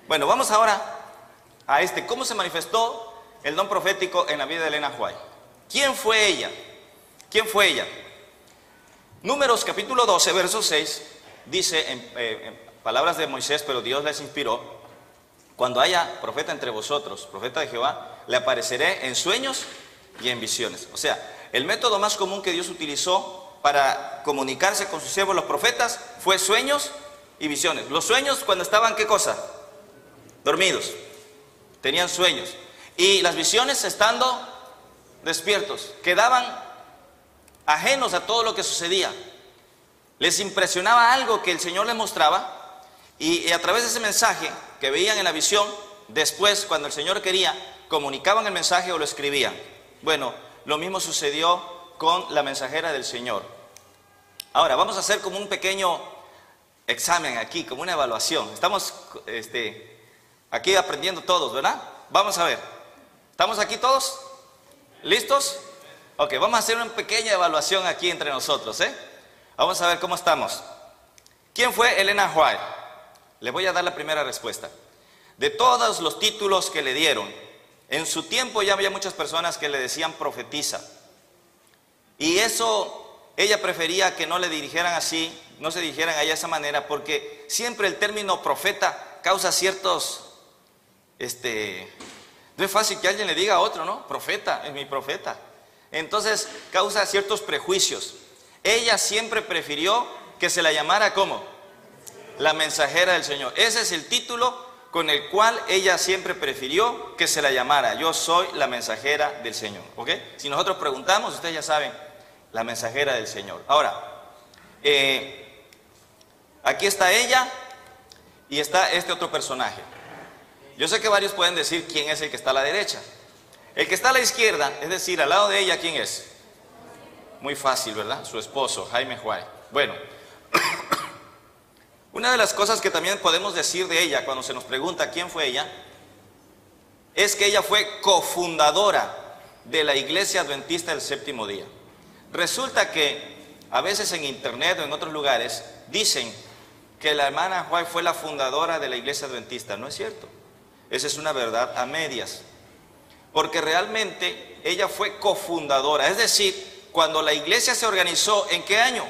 Bueno, vamos ahora a cómo se manifestó el don profético en la vida de Elena White. ¿Quién fue ella? ¿Quién fue ella? Números capítulo 12, verso 6, dice en palabras de Moisés, pero Dios les inspiró: cuando haya profeta entre vosotros, profeta de Jehová, le apareceré en sueños y en visiones. O sea, el método más común que Dios utilizó para comunicarse con sus siervos los profetas fue sueños y visiones. Los sueños cuando estaban, ¿qué cosa? Dormidos, tenían sueños. Y las visiones estando despiertos, quedaban ajenos a todo lo que sucedía. Les impresionaba algo que el Señor les mostraba, y a través de ese mensaje que veían en la visión, después, cuando el Señor quería, comunicaban el mensaje o lo escribían. Bueno, lo mismo sucedió con la mensajera del Señor. Ahora, vamos a hacer como un pequeño examen aquí, como una evaluación. Estamos aquí aprendiendo todos, ¿verdad? Vamos a ver. ¿Estamos aquí todos? ¿Listos? Ok, vamos a hacer una pequeña evaluación aquí entre nosotros, ¿eh? Vamos a ver cómo estamos. ¿Quién fue Elena White? Le voy a dar la primera respuesta. De todos los títulos que le dieron, en su tiempo ya había muchas personas que le decían profetisa. Y eso, ella prefería que no le dirigieran así, no se dirigieran a ella de esa manera, porque siempre el término profeta causa ciertos, no es fácil que alguien le diga a otro, ¿no? Profeta, es mi profeta. Entonces causa ciertos prejuicios. Ella siempre prefirió que se la llamara ¿cómo? La mensajera del Señor. Ese es el título con el cual ella siempre prefirió que se la llamara. Yo soy la mensajera del Señor, ¿ok? Si nosotros preguntamos, ustedes ya saben, la mensajera del Señor. Ahora, aquí está ella y está este otro personaje. Yo sé que varios pueden decir quién es el que está a la derecha. El que está a la izquierda, es decir, al lado de ella, ¿quién es? Muy fácil, ¿verdad? Su esposo, Jaime White. Bueno, una de las cosas que también podemos decir de ella cuando se nos pregunta quién fue ella, es que ella fue cofundadora de la Iglesia Adventista del Séptimo Día. Resulta que a veces en internet o en otros lugares dicen que la hermana White fue la fundadora de la Iglesia Adventista. No es cierto. Esa es una verdad a medias. Porque realmente ella fue cofundadora. Es decir, cuando la iglesia se organizó, ¿en qué año?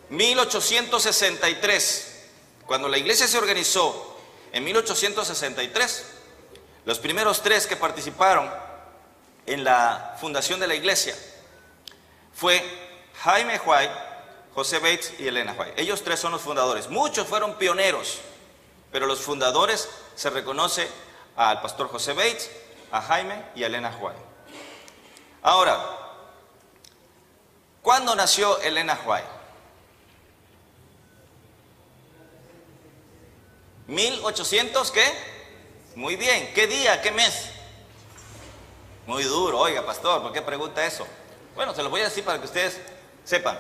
(1863) Cuando la iglesia se organizó en 1863, los primeros tres que participaron en la fundación de la iglesia fue Jaime White, José Bates y Elena White. Ellos tres son los fundadores. Muchos fueron pioneros, pero los fundadores se reconoce al pastor José Bates, a Jaime y a Elena White. Ahora, ¿cuándo nació Elena White? 1800, ¿qué? Muy bien. ¿Qué día? ¿Qué mes? Muy duro. Oiga, pastor, ¿por qué pregunta eso? Bueno, se lo voy a decir para que ustedes sepan.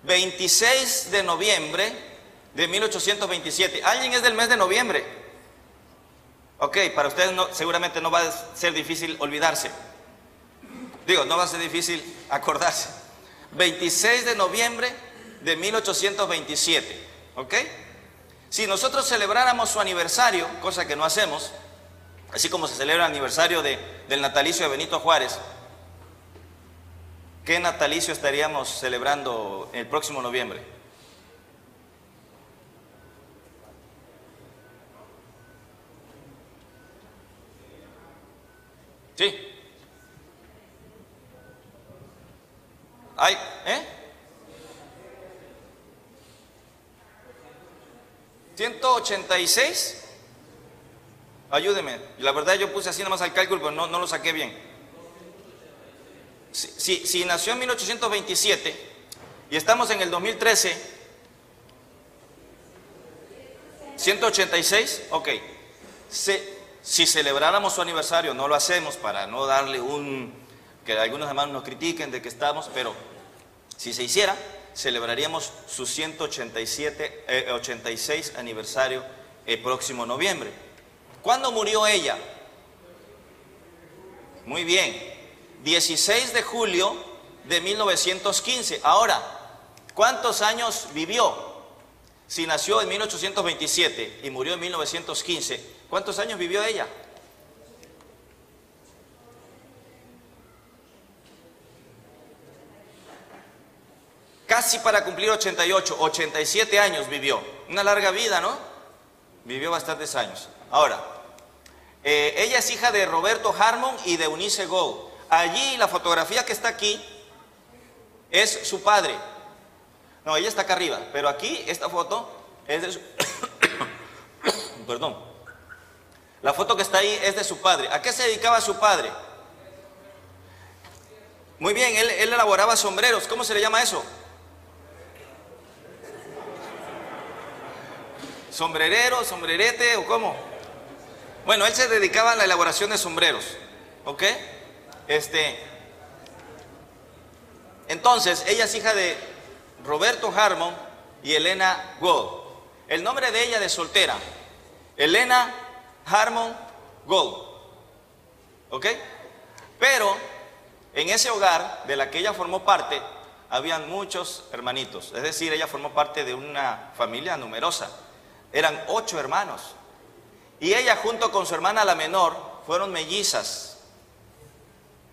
26 de noviembre de 1827. ¿Alguien es del mes de noviembre? Ok, para ustedes seguramente no va a ser difícil olvidarse. Digo, no va a ser difícil acordarse. 26 de noviembre de 1827. ¿Ok? Si nosotros celebráramos su aniversario, cosa que no hacemos, así como se celebra el aniversario del natalicio de Benito Juárez, ¿qué natalicio estaríamos celebrando el próximo noviembre? ¿Sí? ¿Hay? ¿Eh? 186. Ayúdeme. La verdad yo puse así nomás al cálculo, pero no lo saqué bien. Si nació en 1827 y estamos en el 2013, 186, ok. Si celebráramos su aniversario, no lo hacemos para no darle que algunos hermanos nos critiquen de que estamos, pero si se hiciera, celebraríamos su 86 aniversario el próximo noviembre. ¿Cuándo murió ella? Muy bien, 16 de julio de 1915. Ahora, ¿cuántos años vivió? Si nació en 1827 y murió en 1915, ¿cuántos años vivió ella? Casi para cumplir 88, 87 años vivió. Una larga vida, ¿no? Vivió bastantes años. Ahora, ella es hija de Roberto Harmon y de Eunice Gould. Allí, la fotografía que está aquí es su padre. No, ella está acá arriba, pero aquí esta foto es de su... Perdón. La foto que está ahí es de su padre. ¿A qué se dedicaba su padre? Muy bien, él elaboraba sombreros. ¿Cómo se le llama eso? ¿Sombrerero, sombrerete o cómo? Bueno, él se dedicaba a la elaboración de sombreros, ¿ok? Entonces, ella es hija de Roberto Harmon y Elena Gould. El nombre de ella de soltera, Elena Harmon Gould, ¿ok? Pero en ese hogar de la que ella formó parte, habían muchos hermanitos. Es decir, ella formó parte de una familia numerosa. Eran 8 hermanos. Y ella junto con su hermana la menor fueron mellizas.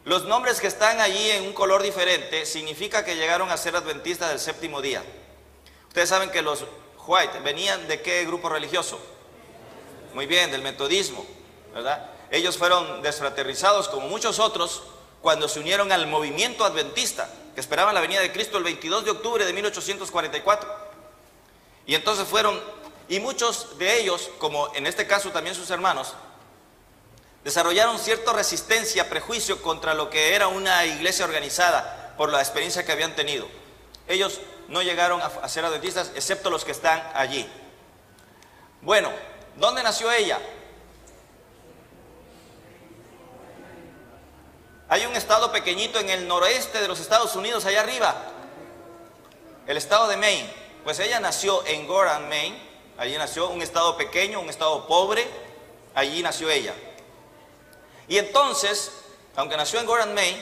Los nombres que están allí en un color diferente significa que llegaron a ser adventistas del séptimo día. Ustedes saben que los White venían de qué grupo religioso. Muy bien, del metodismo, ¿verdad? Ellos fueron desfraternizados como muchos otros cuando se unieron al movimiento adventista, que esperaban la venida de Cristo el 22 de octubre de 1844. Y entonces y muchos de ellos, como en este caso también sus hermanos, desarrollaron cierta resistencia, prejuicio contra lo que era una iglesia organizada por la experiencia que habían tenido. Ellos no llegaron a ser adventistas, excepto los que están allí. Bueno, ¿dónde nació ella? Hay un estado pequeñito en el noroeste de los Estados Unidos, allá arriba, el estado de Maine. Pues ella nació en Gorham, Maine. Allí nació, un estado pequeño, un estado pobre. Allí nació ella. Y entonces, aunque nació en Gorham, Maine,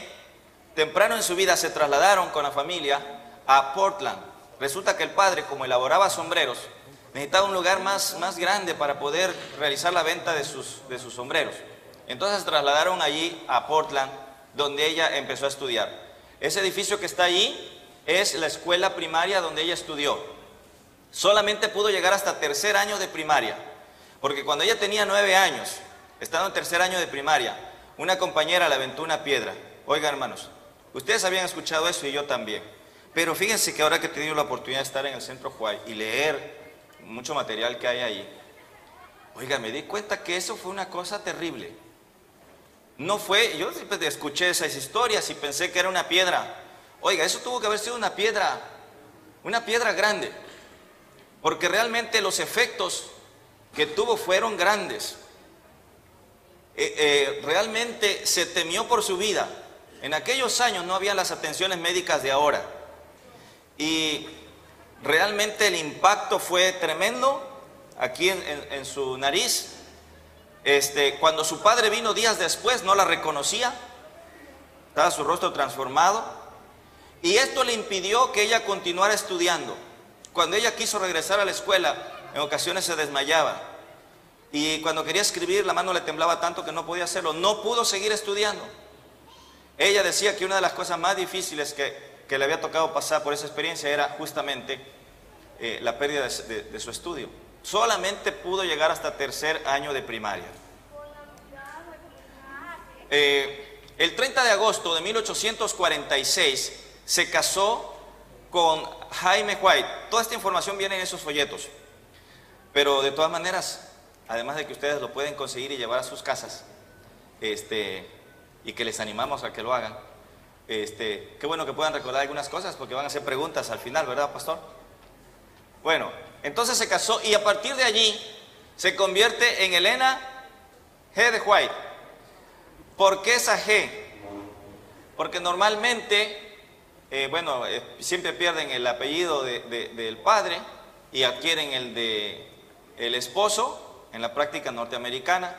temprano en su vida se trasladaron con la familia a Portland. Resulta que el padre, como elaboraba sombreros, necesitaba un lugar más grande para poder realizar la venta de sus sombreros. Entonces se trasladaron allí a Portland, donde ella empezó a estudiar. Ese edificio que está allí es la escuela primaria donde ella estudió. Solamente pudo llegar hasta tercer año de primaria, porque cuando ella tenía 9 años, estando en tercer año de primaria, una compañera le aventó una piedra. Oiga, hermanos, ustedes habían escuchado eso y yo también. Pero fíjense que ahora que he tenido la oportunidad de estar en el Centro White y leer mucho material que hay ahí, oiga, me di cuenta que eso fue una cosa terrible. No fue, yo siempre escuché esas historias y pensé que era una piedra. Oiga, eso tuvo que haber sido una piedra grande, porque realmente los efectos que tuvo fueron grandes. Realmente se temió por su vida. En aquellos años no había las atenciones médicas de ahora. Y realmente el impacto fue tremendo aquí en su nariz. Cuando su padre vino días después, no la reconocía. Estaba su rostro transformado. Y esto le impidió que ella continuara estudiando. Cuando ella quiso regresar a la escuela, en ocasiones se desmayaba. Y cuando quería escribir, la mano le temblaba tanto que no podía hacerlo. No pudo seguir estudiando. Ella decía que una de las cosas más difíciles que le había tocado pasar por esa experiencia era justamente la pérdida de su estudio. Solamente pudo llegar hasta tercer año de primaria. El 30 de agosto de 1846 se casó con Jaime White. Toda esta información viene en esos folletos. Pero de todas maneras, además de que ustedes lo pueden conseguir y llevar a sus casas, y que les animamos a que lo hagan, qué bueno que puedan recordar algunas cosas porque van a hacer preguntas al final, ¿verdad, pastor? Bueno, entonces se casó y a partir de allí se convierte en Elena G. de White. ¿Por qué esa G? Porque normalmente, siempre pierden el apellido del padre y adquieren el de el esposo en la práctica norteamericana,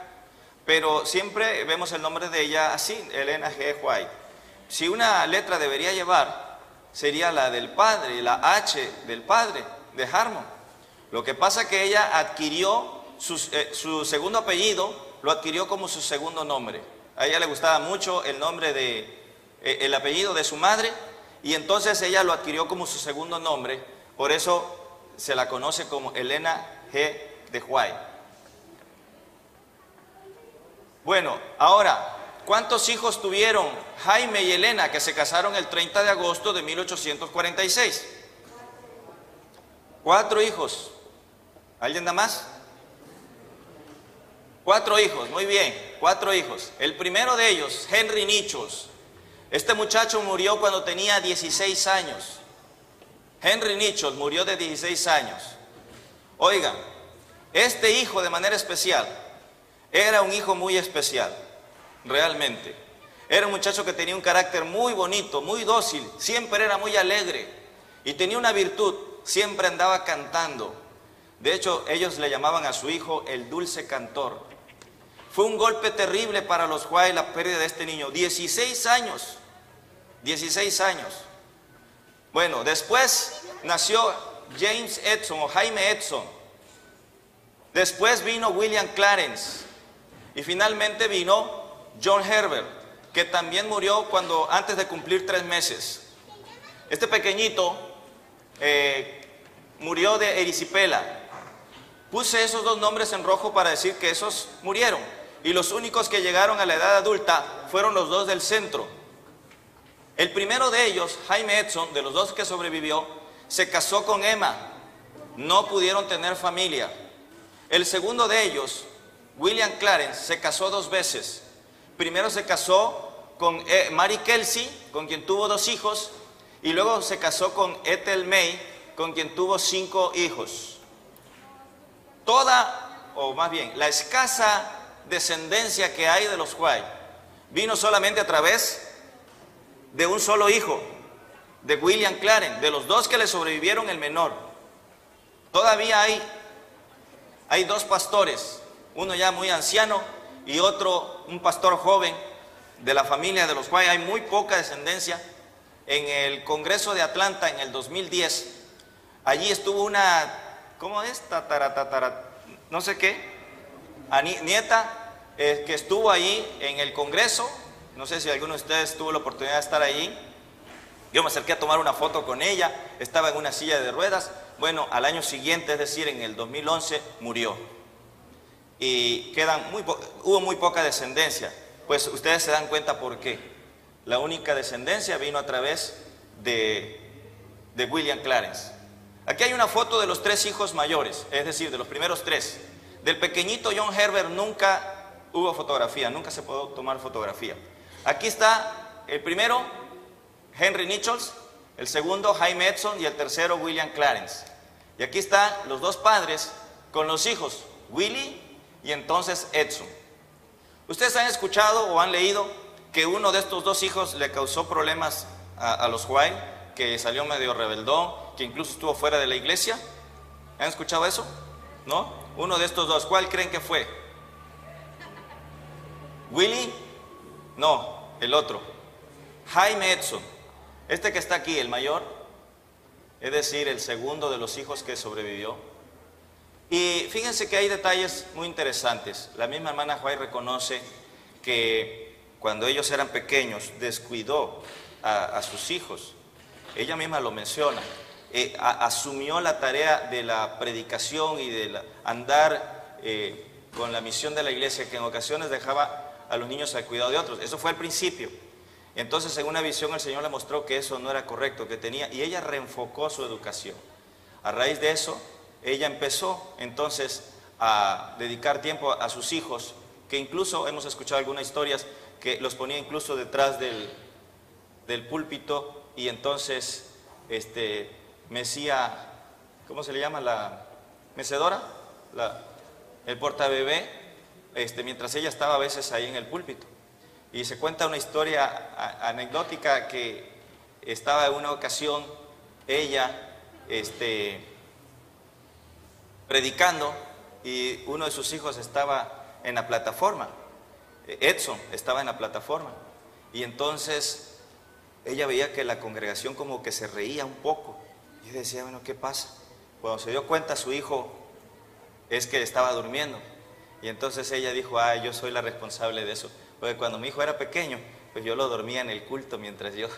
pero siempre vemos el nombre de ella así, Elena G. White. si una letra debería llevar, sería la del padre, la H del padre, de Harmon. Lo que pasa es que ella adquirió su segundo apellido, lo adquirió como su segundo nombre. A ella le gustaba mucho el nombre el apellido de su madre, y entonces ella lo adquirió como su segundo nombre, por eso se la conoce como Elena G. de White. Bueno, ahora, ¿cuántos hijos tuvieron Jaime y Elena, que se casaron el 30 de agosto de 1846? 4 hijos. ¿Alguien da más? 4 hijos, muy bien, 4 hijos. El primero de ellos, Henry Nichols. Este muchacho murió cuando tenía 16 años. Henry Nichols murió de 16 años. Oigan, este hijo de manera especial, era un hijo muy especial, realmente. Era un muchacho que tenía un carácter muy bonito, muy dócil, siempre era muy alegre y tenía una virtud, siempre andaba cantando. De hecho, ellos le llamaban a su hijo el dulce cantor. Fue un golpe terrible para los White la pérdida de este niño, 16 años, 16 años. Bueno, después nació James Edson o Jaime Edson. Después vino William Clarence. Y finalmente vino John Herbert, que también murió antes de cumplir 3 meses. Este pequeñito murió de erisipela. Puse esos 2 nombres en rojo para decir que esos murieron. Y los únicos que llegaron a la edad adulta fueron los 2 del centro. El primero de ellos, Jaime Edson, de los 2 que sobrevivió, se casó con Emma. No pudieron tener familia. El segundo de ellos, William Clarence, se casó 2 veces. Primero se casó con Mary Kelsey, con quien tuvo 2 hijos, y luego se casó con Ethel May, con quien tuvo 5 hijos. La escasa descendencia que hay de los White vino solamente a través de un solo hijo, de William Clarence, de los 2 que le sobrevivieron, el menor. Todavía hay 2 pastores, uno ya muy anciano y otro, un pastor joven de la familia de los White. Hay muy poca descendencia. En el Congreso de Atlanta en el 2010, allí estuvo una, ¿cómo es? No sé qué, nieta, que estuvo allí en el Congreso. No sé si alguno de ustedes tuvo la oportunidad de estar allí. Yo me acerqué a tomar una foto con ella, estaba en una silla de ruedas. Bueno, al año siguiente, es decir, en el 2011, murió. Y hubo muy poca descendencia. Pues ustedes se dan cuenta por qué. La única descendencia vino a través de William Clarence. Aquí hay una foto de los 3 hijos mayores, es decir, de los primeros 3. Del pequeñito John Herbert nunca hubo fotografía, nunca se pudo tomar fotografía. Aquí está el primero, Henry Nichols, el segundo, Jaime Edson, y el tercero, William Clarence. Y aquí están los 2 padres con los hijos, Willie y entonces Edson. Ustedes han escuchado o han leído que uno de estos 2 hijos le causó problemas a los White, que salió medio rebeldón, que incluso estuvo fuera de la iglesia. ¿Han escuchado eso? ¿No? Uno de estos 2, ¿cuál creen que fue? ¿Willie? No, el otro. Jaime Edson, este que está aquí, el mayor, es decir, el segundo de los hijos que sobrevivió. Y fíjense que hay detalles muy interesantes. La misma hermana White reconoce que cuando ellos eran pequeños descuidó a sus hijos. Ella misma lo menciona. Asumió la tarea de la predicación y de andar con la misión de la iglesia, que en ocasiones dejaba a los niños al cuidado de otros. Eso fue al principio. Entonces, en una visión, el Señor le mostró que eso no era correcto, que tenía, y ella reenfocó su educación. A raíz de eso, ella empezó entonces a dedicar tiempo a sus hijos, que incluso hemos escuchado algunas historias que los ponía incluso detrás del púlpito, y entonces mecía, ¿cómo se le llama? La mecedora, el portabebé, mientras ella estaba a veces ahí en el púlpito. Y se cuenta una historia anecdótica que estaba en una ocasión ella predicando, y uno de sus hijos estaba en la plataforma. Edson estaba en la plataforma, y entonces ella veía que la congregación como que se reía un poco. Y decía, bueno, ¿qué pasa? Cuando se dio cuenta su hijo es que estaba durmiendo. Y entonces ella dijo, yo soy la responsable de eso. Porque cuando mi hijo era pequeño, pues yo lo dormía en el culto mientras yo...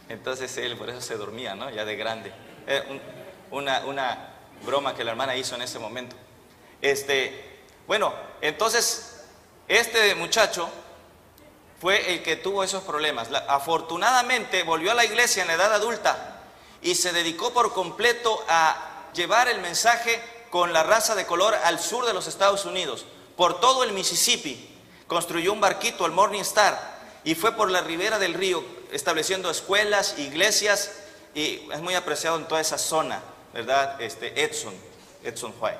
Entonces él por eso se dormía, ¿no? Ya de grande. Una broma que la hermana hizo en ese momento. Bueno, entonces este muchacho fue el que tuvo esos problemas. Afortunadamente volvió a la iglesia en la edad adulta y se dedicó por completo a llevar el mensaje con la raza de color al sur de los Estados Unidos, por todo el Mississippi. Construyó un barquito, el Morning Star, y fue por la ribera del río, estableciendo escuelas, iglesias, y es muy apreciado en toda esa zona, ¿verdad? Edson White.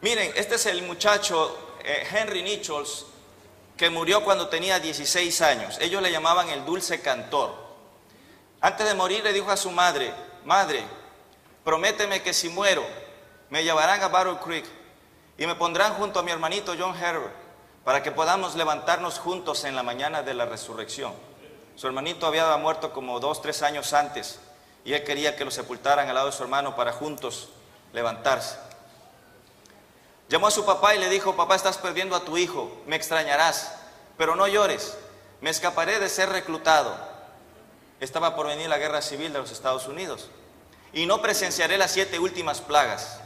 Miren, este es el muchacho Henry Nichols, que murió cuando tenía 16 años. Ellos le llamaban el dulce cantor. Antes de morir le dijo a su madre, madre, prométeme que si muero, me llevarán a Battle Creek y me pondrán junto a mi hermanito John Herbert para que podamos levantarnos juntos en la mañana de la resurrección. Su hermanito había muerto como 2 o 3 años antes y él quería que lo sepultaran al lado de su hermano para juntos levantarse. Llamó a su papá y le dijo, papá, estás perdiendo a tu hijo, me extrañarás, pero no llores, me escaparé de ser reclutado. Estaba por venir la guerra civil de los Estados Unidos y no presenciaré las 7 últimas plagas.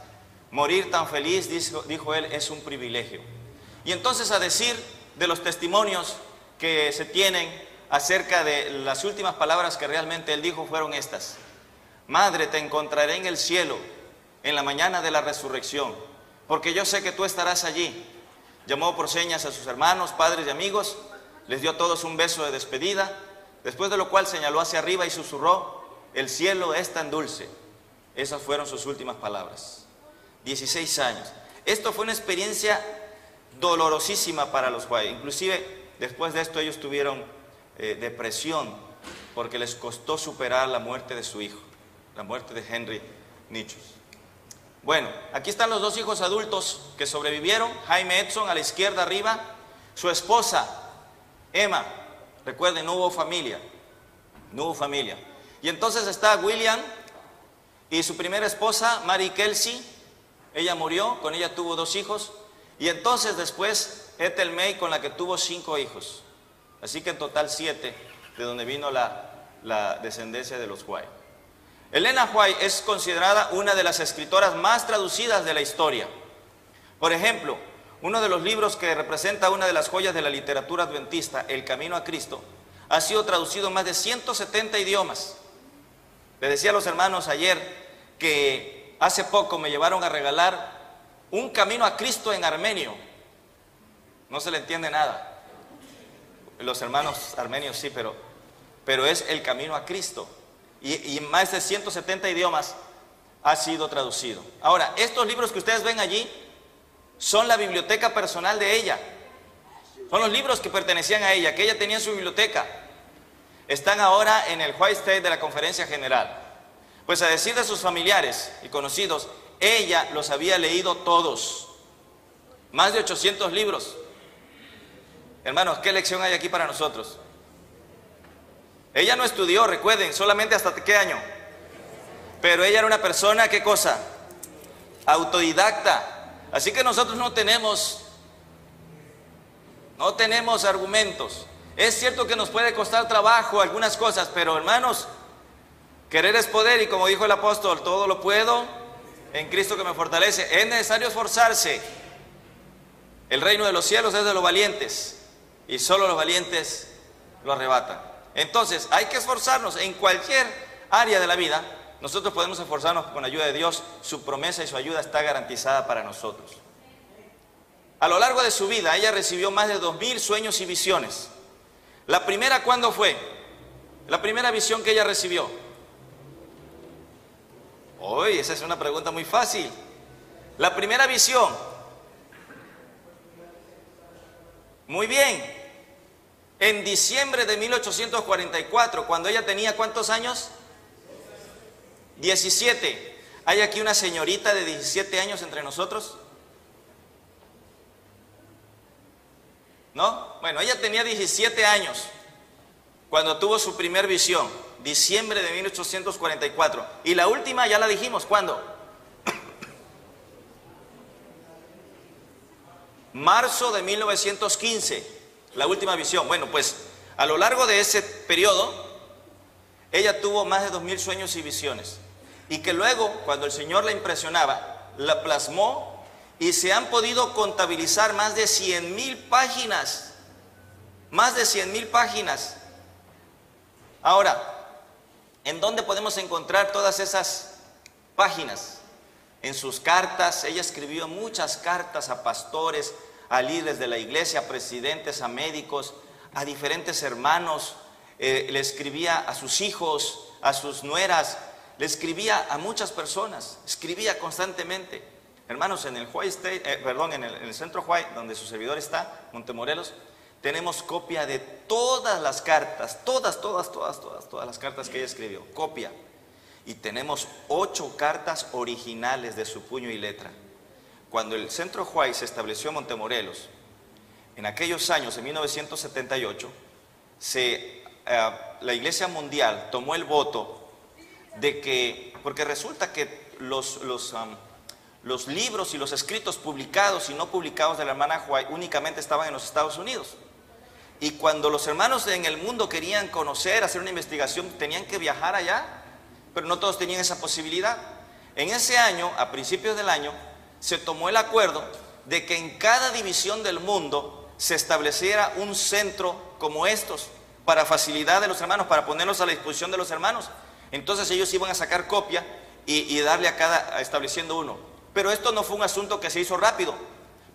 Morir tan feliz, dijo él, es un privilegio. Y entonces, a decir de los testimonios que se tienen acerca de las últimas palabras que realmente él dijo, fueron estas: madre, te encontraré en el cielo en la mañana de la resurrección, porque yo sé que tú estarás allí. Llamó por señas a sus hermanos, padres y amigos, les dio a todos un beso de despedida, después de lo cual señaló hacia arriba y susurró, el cielo es tan dulce. Esas fueron sus últimas palabras. 16 años. Esto fue una experiencia dolorosísima para los White. Inclusive, después de esto ellos tuvieron depresión, porque les costó superar la muerte de su hijo, la muerte de Henry Nichols. Bueno, aquí están los 2 hijos adultos que sobrevivieron. Jaime Edson a la izquierda arriba, su esposa Emma. Recuerden, no hubo familia, no hubo familia. Y entonces está William y su primera esposa, Mary Kelsey. Ella murió, con ella tuvo 2 hijos. Y entonces después Ethel May, con la que tuvo 5 hijos. Así que en total 7, de donde vino la descendencia de los White. Elena White es considerada una de las escritoras más traducidas de la historia. Por ejemplo, uno de los libros que representa una de las joyas de la literatura adventista, El Camino a Cristo, ha sido traducido en más de 170 idiomas. Les decía a los hermanos ayer que hace poco me llevaron a regalar un Camino a Cristo en armenio. No se le entiende nada. Los hermanos armenios sí, pero es el Camino a Cristo. Y en más de 170 idiomas ha sido traducido. Ahora, estos libros que ustedes ven allí son la biblioteca personal de ella. Son los libros que pertenecían a ella, que ella tenía en su biblioteca. Están ahora en el White State de la Conferencia General. Pues a decir de sus familiares y conocidos, ella los había leído todos. Más de 800 libros. Hermanos, ¿qué lección hay aquí para nosotros? Ella no estudió, recuerden, solamente hasta qué año. Pero ella era una persona, ¿qué cosa? Autodidacta. Así que nosotros no tenemos argumentos. Es cierto que nos puede costar trabajo algunas cosas, pero hermanos, querer es poder, y como dijo el apóstol, todo lo puedo en Cristo que me fortalece. Es necesario esforzarse. El reino de los cielos es de los valientes, y solo los valientes lo arrebatan. Entonces, hay que esforzarnos en cualquier área de la vida. Nosotros podemos esforzarnos con la ayuda de Dios. Su promesa y su ayuda está garantizada para nosotros. A lo largo de su vida, ella recibió más de 2000 sueños y visiones. La primera, ¿cuándo fue? La primera visión que ella recibió. Hoy, esa es una pregunta muy fácil. La primera visión. Muy bien. En diciembre de 1844, cuando ella tenía, ¿cuántos años? 17. ¿Hay aquí una señorita de 17 años entre nosotros? ¿No? Bueno, ella tenía 17 años cuando tuvo su primer visión, diciembre de 1844. Y la última ya la dijimos, ¿cuándo? Marzo de 1915, la última visión. Bueno, pues a lo largo de ese periodo, ella tuvo más de 2000 sueños y visiones. Y que luego, cuando el Señor la impresionaba, la plasmó y se han podido contabilizar más de 100,000 páginas. Más de 100,000 páginas. Ahora, ¿en dónde podemos encontrar todas esas páginas? En sus cartas. Ella escribió muchas cartas a pastores, a líderes de la iglesia, a presidentes, a médicos, a diferentes hermanos. Le escribía a sus hijos, a sus nueras, le escribía a muchas personas, escribía constantemente. Hermanos, en el Hawaii State, en el centro Hawaii, donde su servidor está, Montemorelos, tenemos copia de todas las cartas, todas las cartas que ella escribió, copia. Y tenemos 8 cartas originales de su puño y letra. Cuando el centro Hawaii se estableció en Montemorelos, en aquellos años, en 1978, la Iglesia Mundial tomó el voto de que, porque resulta que los libros y los escritos publicados y no publicados de la hermana White únicamente estaban en los Estados Unidos. Y cuando los hermanos en el mundo querían conocer, hacer una investigación, tenían que viajar allá, pero no todos tenían esa posibilidad. En ese año, a principios del año, se tomó el acuerdo de que en cada división del mundo se estableciera un centro como estos, para facilidad de los hermanos, para ponerlos a la disposición de los hermanos. Entonces ellos iban a sacar copia y darle a cada, estableciendo uno. Pero esto no fue un asunto que se hizo rápido.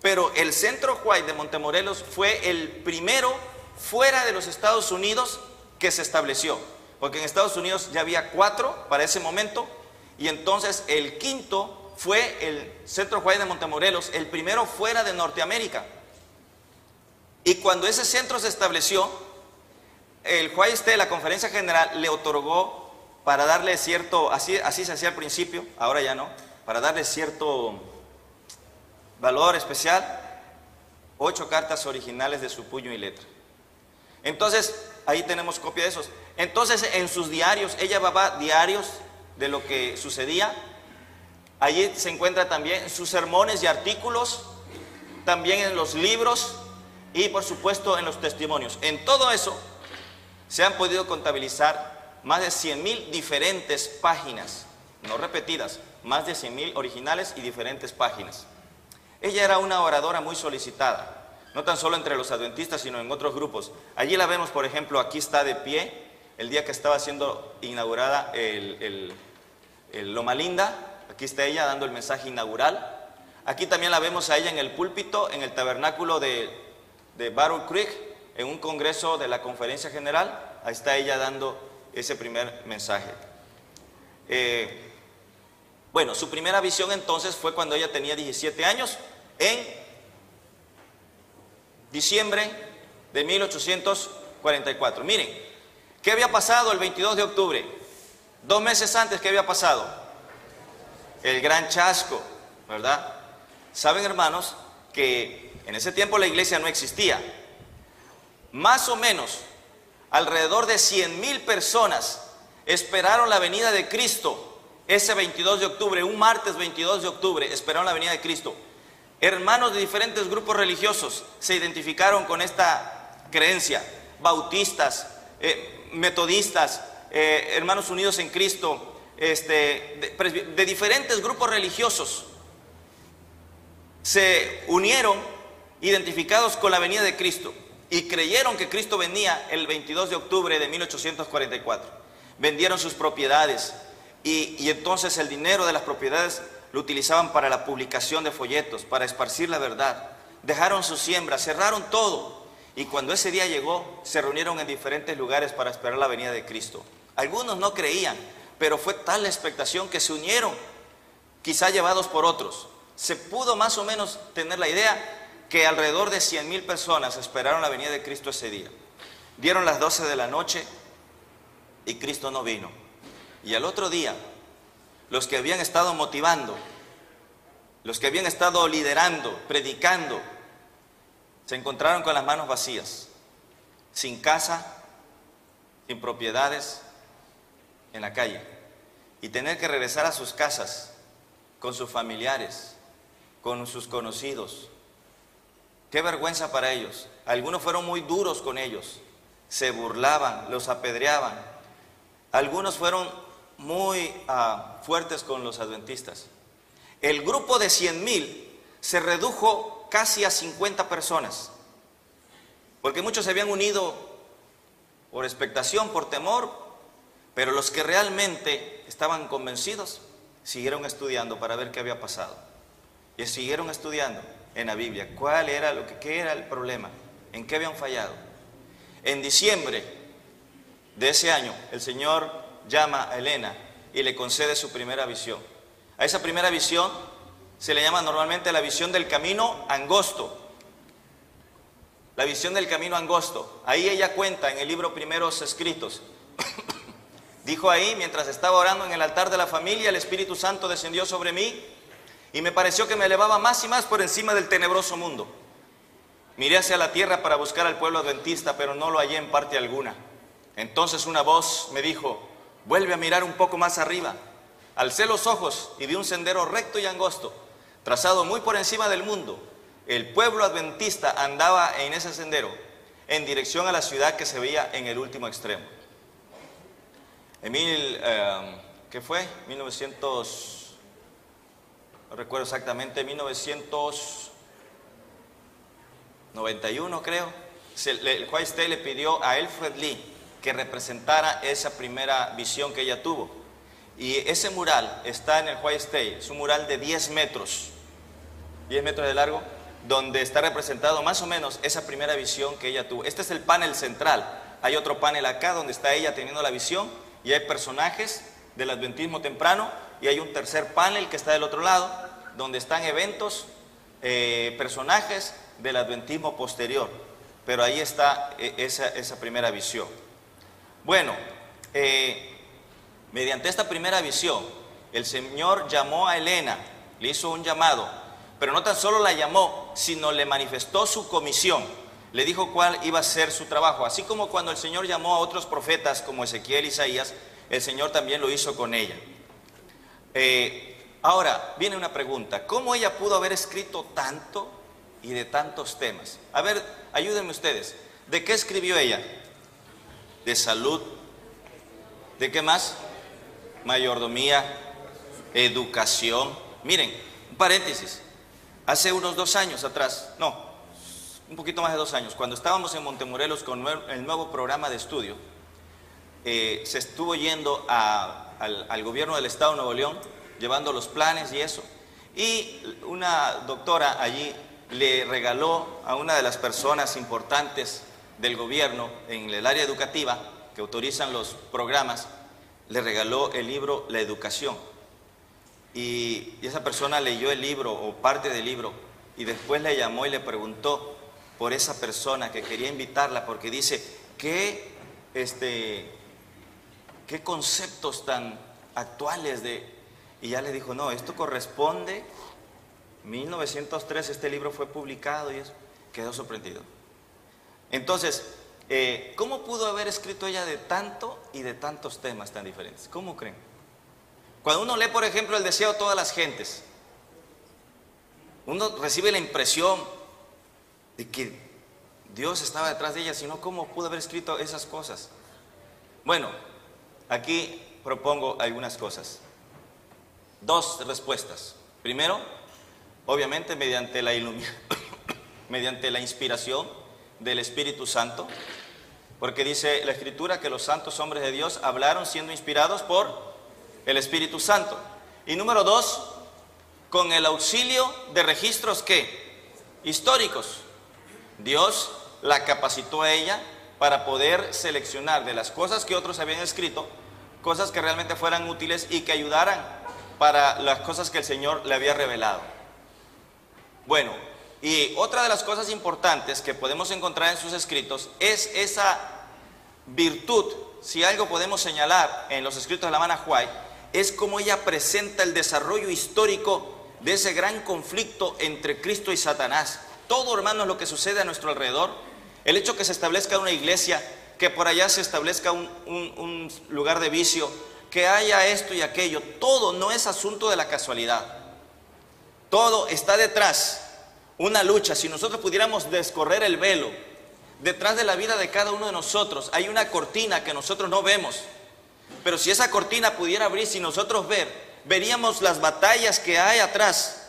Pero el centro White de Montemorelos fue el primero fuera de los Estados Unidos que se estableció. Porque en Estados Unidos ya había 4 para ese momento. Y entonces el quinto fue el centro White de Montemorelos, el primero fuera de Norteamérica. Y cuando ese centro se estableció, el Hawaii State, la conferencia general, le otorgó para darle cierto, así se hacía al principio, ahora ya no, para darle cierto valor especial, 8 cartas originales de su puño y letra. Entonces, ahí tenemos copia de esos. Entonces, en sus diarios, ella llevaba diarios de lo que sucedía. Allí se encuentra también sus sermones y artículos, también en los libros y por supuesto en los testimonios. En todo eso se han podido contabilizar más de 100,000 diferentes páginas, no repetidas, más de 100,000 originales y diferentes páginas. Ella era una oradora muy solicitada, no tan solo entre los adventistas, sino en otros grupos. Allí la vemos, por ejemplo, aquí está de pie, el día que estaba siendo inaugurada Loma Linda, aquí está ella dando el mensaje inaugural. Aquí también la vemos a ella en el púlpito, en el tabernáculo de Battle Creek, en un congreso de la conferencia general. Ahí está ella dando ese primer mensaje. Bueno, su primera visión entonces fue cuando ella tenía 17 años, en diciembre de 1844. Miren, ¿qué había pasado el 22 de octubre? 2 meses antes, ¿qué había pasado? El gran chasco, ¿verdad? Saben, hermanos, que en ese tiempo la iglesia no existía. Más o menos, alrededor de 100,000 personas esperaron la venida de Cristo ese 22 de octubre, un martes 22 de octubre, esperaron la venida de Cristo. Hermanos de diferentes grupos religiosos se identificaron con esta creencia. Bautistas, metodistas, hermanos unidos en Cristo, de diferentes grupos religiosos se unieron identificados con la venida de Cristo y creyeron que Cristo venía el 22 de octubre de 1844. Vendieron sus propiedades y entonces el dinero de las propiedades lo utilizaban para la publicación de folletos, para esparcir la verdad. Dejaron sus siembras, cerraron todo. Y cuando ese día llegó, se reunieron en diferentes lugares para esperar la venida de Cristo. Algunos no creían, pero fue tal la expectación que se unieron, quizá llevados por otros. Se pudo más o menos tener la idea que alrededor de 100,000 personas esperaron la venida de Cristo ese día. Dieron las 12 de la noche y Cristo no vino. Y al otro día, los que habían estado motivando, los que habían estado liderando, predicando, se encontraron con las manos vacías, sin casa, impropiedades en la calle y tener que regresar a sus casas con sus familiares, con sus conocidos. Qué vergüenza para ellos. Algunos fueron muy duros con ellos, se burlaban, los apedreaban. Algunos fueron muy fuertes con los adventistas. El grupo de 100,000 se redujo casi a 50 personas, porque muchos se habían unido por expectación, por temor, pero los que realmente estaban convencidos siguieron estudiando para ver qué había pasado. Y siguieron estudiando en la Biblia qué era el problema, en qué habían fallado. En diciembre de ese año, el Señor llama a Elena y le concede su primera visión. A esa primera visión se le llama normalmente la visión del camino angosto. La visión del camino angosto. Ahí ella cuenta en el libro Primeros Escritos. Dijo ahí, mientras estaba orando en el altar de la familia, el Espíritu Santo descendió sobre mí y me pareció que me elevaba más y más por encima del tenebroso mundo. Miré hacia la tierra para buscar al pueblo adventista, pero no lo hallé en parte alguna. Entonces una voz me dijo: vuelve a mirar un poco más arriba. Alcé los ojos y vi un sendero recto y angosto, trazado muy por encima del mundo. El pueblo adventista andaba en ese sendero, en dirección a la ciudad que se veía en el último extremo. ¿Qué fue? 1900, no recuerdo exactamente, 1991 creo. El White State le pidió a Alfred Lee que representara esa primera visión que ella tuvo. Y ese mural está en el White State, es un mural de 10 metros de largo, donde está representado más o menos esa primera visión que ella tuvo. Este es el panel central. Hay otro panel acá donde está ella teniendo la visión y hay personajes del adventismo temprano, y hay un tercer panel que está del otro lado donde están eventos, personajes del adventismo posterior. Pero ahí está esa primera visión. Bueno, mediante esta primera visión, el Señor llamó a Elena, le hizo un llamado, pero no tan solo la llamó, sino le manifestó su comisión, le dijo cuál iba a ser su trabajo. Así como cuando el Señor llamó a otros profetas como Ezequiel y Isaías, el Señor también lo hizo con ella. Ahora, viene una pregunta: ¿cómo ella pudo haber escrito tanto y de tantos temas? A ver, ayúdenme ustedes. ¿De qué escribió ella? De salud. ¿De qué más? Mayordomía, educación. Miren, un paréntesis. Hace unos 2 años atrás, no, un poquito más de 2 años, cuando estábamos en Montemorelos con el nuevo programa de estudio, se estuvo yendo al gobierno del estado de Nuevo León, llevando los planes y eso. Y una doctora allí le regaló a una de las personas importantes del gobierno en el área educativa, que autorizan los programas, le regaló el libro La Educación. Y esa persona leyó el libro o parte del libro y después le llamó y le preguntó por esa persona, que quería invitarla porque dice: ¿qué conceptos tan actuales Y ya le dijo: no, esto corresponde, 1903 este libro fue publicado, y eso. Quedó sorprendido. Entonces, ¿cómo pudo haber escrito ella de tanto y de tantos temas tan diferentes? ¿Cómo creen? Cuando uno lee, por ejemplo, El deseo de todas las gentes, uno recibe la impresión de que Dios estaba detrás de ella, sino ¿cómo pudo haber escrito esas cosas? Bueno, aquí propongo algunas cosas. 2 respuestas. Primero, obviamente mediante la inspiración del Espíritu Santo, porque dice la Escritura que los santos hombres de Dios hablaron siendo inspirados por el Espíritu Santo. Y número 2, con el auxilio de registros históricos. Dios la capacitó a ella para poder seleccionar de las cosas que otros habían escrito, cosas que realmente fueran útiles y que ayudaran para las cosas que el Señor le había revelado. Bueno, y otra de las cosas importantes que podemos encontrar en sus escritos es esa virtud. Si algo podemos señalar en los escritos de la hermana White, es cómo ella presenta el desarrollo histórico de ese gran conflicto entre Cristo y Satanás. Todo, hermanos, lo que sucede a nuestro alrededor, el hecho que se establezca una iglesia que por allá se establezca un lugar de vicio, que haya esto y aquello. Todo no es asunto de la casualidad. Todo está detrás, una lucha. Si nosotros pudiéramos descorrer el velo, detrás de la vida de cada uno de nosotros hay una cortina que nosotros no vemos. Pero si esa cortina pudiera abrirse y nosotros veríamos las batallas que hay atrás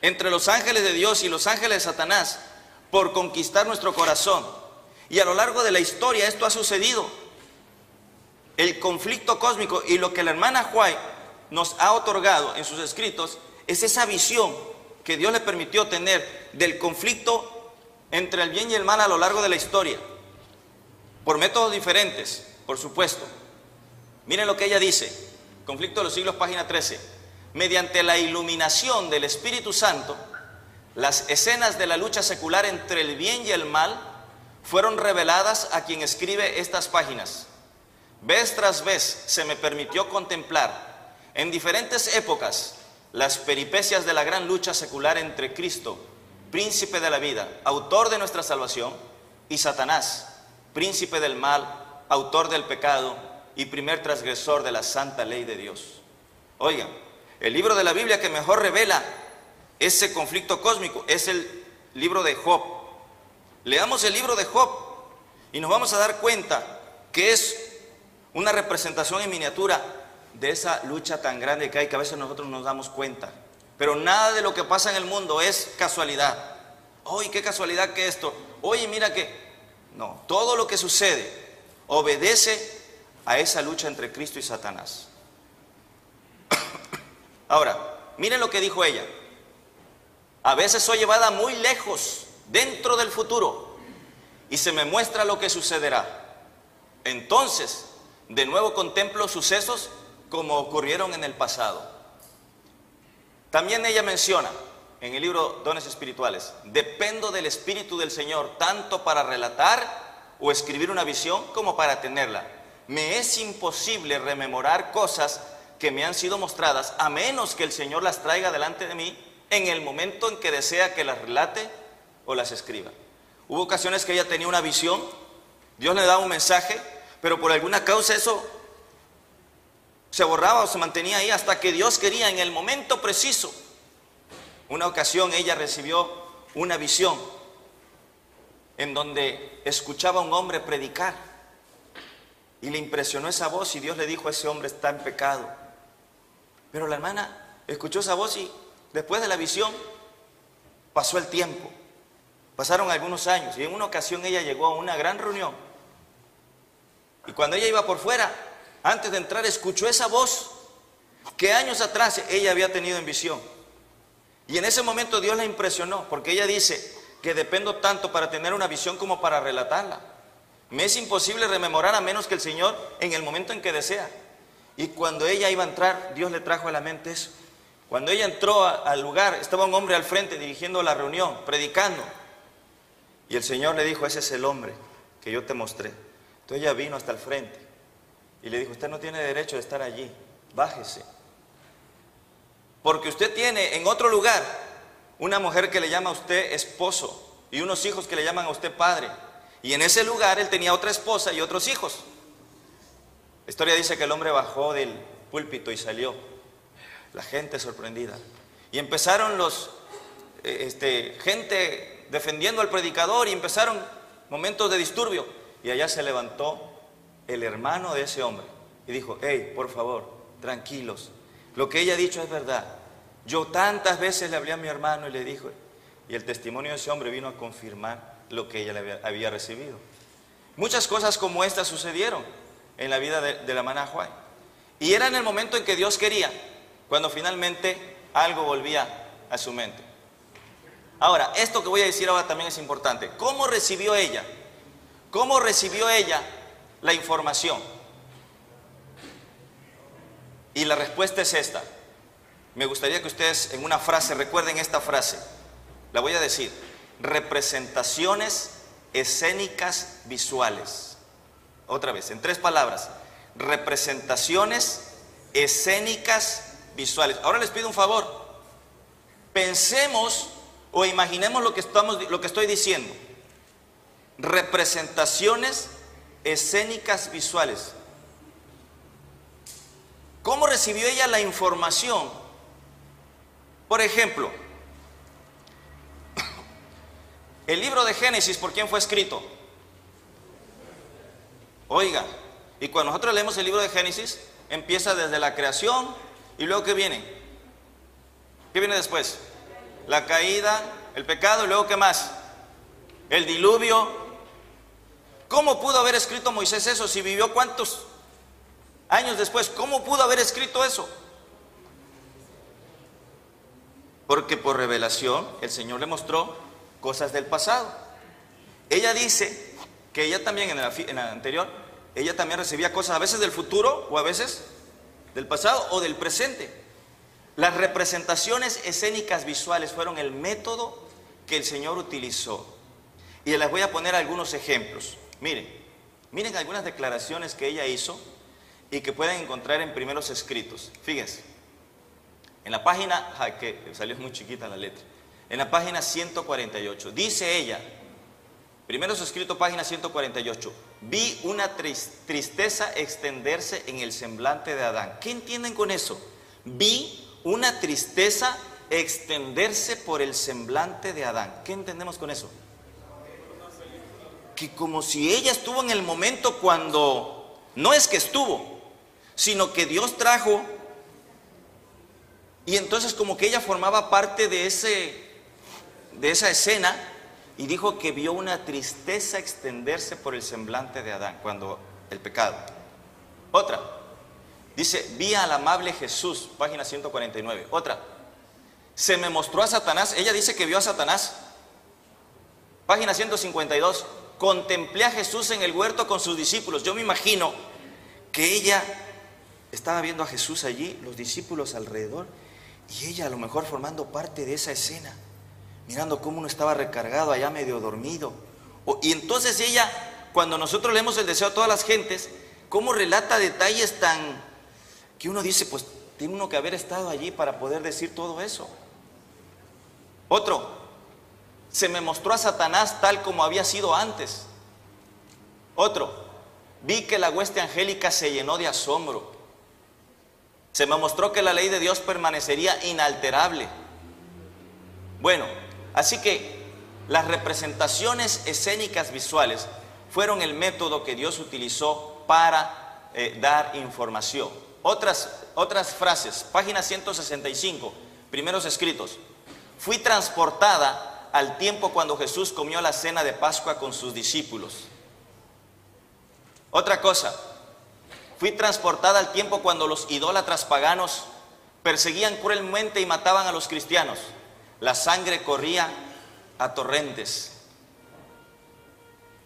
entre los ángeles de Dios y los ángeles de Satanás por conquistar nuestro corazón. Y a lo largo de la historia esto ha sucedido. El conflicto cósmico, y lo que la hermana White nos ha otorgado en sus escritos es esa visión que Dios le permitió tener del conflicto entre el bien y el mal a lo largo de la historia, por métodos diferentes, por supuesto. Miren lo que ella dice, Conflicto de los Siglos, página 13. Mediante la iluminación del Espíritu Santo, las escenas de la lucha secular entre el bien y el mal fueron reveladas a quien escribe estas páginas. Vez tras vez se me permitió contemplar en diferentes épocas las peripecias de la gran lucha secular entre Cristo, príncipe de la vida, autor de nuestra salvación, y Satanás, príncipe del mal, autor del pecado y primer transgresor de la santa ley de Dios. Oigan, el libro de la Biblia que mejor revela ese conflicto cósmico es el libro de Job. Leamos el libro de Job y nos vamos a dar cuenta que es una representación en miniatura de esa lucha tan grande que hay, que a veces nosotros nos damos cuenta. Pero nada de lo que pasa en el mundo es casualidad. Oye, qué casualidad que esto. Oye, mira que... No, todo lo que sucede obedece a esa lucha entre Cristo y Satanás. Ahora, miren lo que dijo ella. A veces soy llevada muy lejos, dentro del futuro, y se me muestra lo que sucederá. Entonces, de nuevo contemplo sucesos como ocurrieron en el pasado. También ella menciona en el libro Dones Espirituales: dependo del Espíritu del Señor tanto para relatar o escribir una visión como para tenerla. Me es imposible rememorar cosas que me han sido mostradas a menos que el Señor las traiga delante de mí en el momento en que desea que las relate o las escriba. Hubo ocasiones que ella tenía una visión, Dios le daba un mensaje, pero por alguna causa eso se borraba o se mantenía ahí hasta que Dios quería en el momento preciso. Una ocasión ella recibió una visión en donde escuchaba a un hombre predicar y le impresionó esa voz y Dios le dijo: ese hombre está en pecado. Pero la hermana escuchó esa voz y después de la visión pasó el tiempo, pasaron algunos años, y en una ocasión ella llegó a una gran reunión y cuando ella iba por fuera, antes de entrar, escuchó esa voz que años atrás ella había tenido en visión. Y en ese momento Dios la impresionó, porque ella dice que dependo tanto para tener una visión como para relatarla. Me es imposible rememorar a menos que el Señor en el momento en que desea. Y cuando ella iba a entrar, Dios le trajo a la mente eso. Cuando ella entró al lugar, estaba un hombre al frente dirigiendo la reunión, predicando. Y el Señor le dijo: ese es el hombre que yo te mostré. Entonces ella vino hasta el frente y le dijo: usted no tiene derecho de estar allí, bájese. Porque usted tiene en otro lugar una mujer que le llama a usted esposo y unos hijos que le llaman a usted padre. Y en ese lugar él tenía otra esposa y otros hijos. La historia dice que el hombre bajó del púlpito y salió. La gente sorprendida. Y empezaron gente defendiendo al predicador y empezaron momentos de disturbio. Y allá se levantó el hermano de ese hombre y dijo: hey, por favor, tranquilos. Lo que ella ha dicho es verdad. Yo tantas veces le hablé a mi hermano y le dijo, y el testimonio de ese hombre vino a confirmar lo que ella le había recibido. Muchas cosas como esta sucedieron en la vida de la hermana White. Y era en el momento en que Dios quería, cuando finalmente algo volvía a su mente. Ahora, esto que voy a decir ahora también es importante. ¿Cómo recibió ella? ¿Cómo recibió ella la información? Y la respuesta es esta. Me gustaría que ustedes en una frase recuerden esta frase. La voy a decir: representaciones escénicas visuales. Otra vez, en 3 palabras: representaciones escénicas visuales. Ahora les pido un favor. Pensemos o imaginemos lo que estoy diciendo. Representaciones escénicas visuales. ¿Cómo recibió ella la información? Por ejemplo, el libro de Génesis, ¿por quién fue escrito? Oiga, y cuando nosotros leemos el libro de Génesis, empieza desde la creación y luego ¿qué viene? ¿Qué viene después? La caída, el pecado y luego ¿qué más? El diluvio. ¿Cómo pudo haber escrito Moisés eso si vivió cuántos años después? ¿Cómo pudo haber escrito eso? Porque por revelación el Señor le mostró cosas del pasado. Ella dice que ella también en la anterior, ella también recibía cosas a veces del futuro o a veces del pasado o del presente. Las representaciones escénicas visuales fueron el método que el Señor utilizó. Y les voy a poner algunos ejemplos. Miren algunas declaraciones que ella hizo y que pueden encontrar en primeros escritos. Fíjense, en la página, que salió muy chiquita la letra, en la página 148, dice ella, primeros escritos, página 148, vi una tristeza extenderse en el semblante de Adán. ¿Qué entienden con eso? Vi una tristeza extenderse por el semblante de Adán. ¿Qué entendemos con eso? Que como si ella estuvo en el momento cuando, no es que estuvo, sino que Dios trajo, y entonces como que ella formaba parte de esa escena, y dijo que vio una tristeza extenderse por el semblante de Adán, cuando el pecado. Otra, dice, vi al amable Jesús, página 149. Otra, se me mostró a Satanás, ella dice que vio a Satanás, página 152. Contemplé a Jesús en el huerto con sus discípulos. Yo me imagino que ella estaba viendo a Jesús allí, los discípulos alrededor, y ella a lo mejor formando parte de esa escena, mirando cómo uno estaba recargado allá medio dormido. Y entonces ella, cuando nosotros leemos el deseo a todas las gentes, cómo relata detalles tan que uno dice, pues tiene uno que haber estado allí para poder decir todo eso. Otro, se me mostró a Satanás tal como había sido antes. Otro, vi que la hueste angélica se llenó de asombro. Se me mostró que la ley de Dios permanecería inalterable. Bueno, así que las representaciones escénicas visuales fueron el método que Dios utilizó para dar información. Otras frases, página 165, primeros escritos. Fui transportada al tiempo cuando Jesús comió la cena de Pascua con sus discípulos. Otra cosa, fui transportada al tiempo cuando los idólatras paganos perseguían cruelmente y mataban a los cristianos. La sangre corría a torrentes.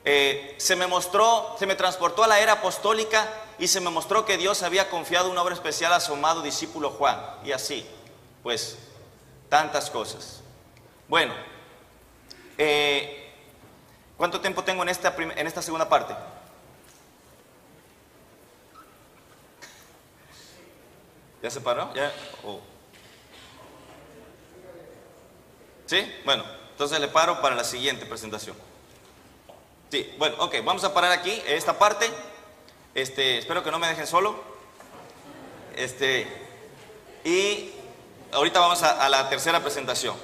Se me transportó a la era apostólica y se me mostró que Dios había confiado una obra especial a su amado discípulo Juan. Y así, pues, tantas cosas. Bueno, ¿cuánto tiempo tengo en esta segunda parte? ¿Ya se paró? ¿Ya? ¿Sí? Bueno, entonces le paro para la siguiente presentación. Sí, bueno, ok, vamos a parar aquí, esta parte. Espero que no me dejen solo. Y ahorita vamos a la tercera presentación.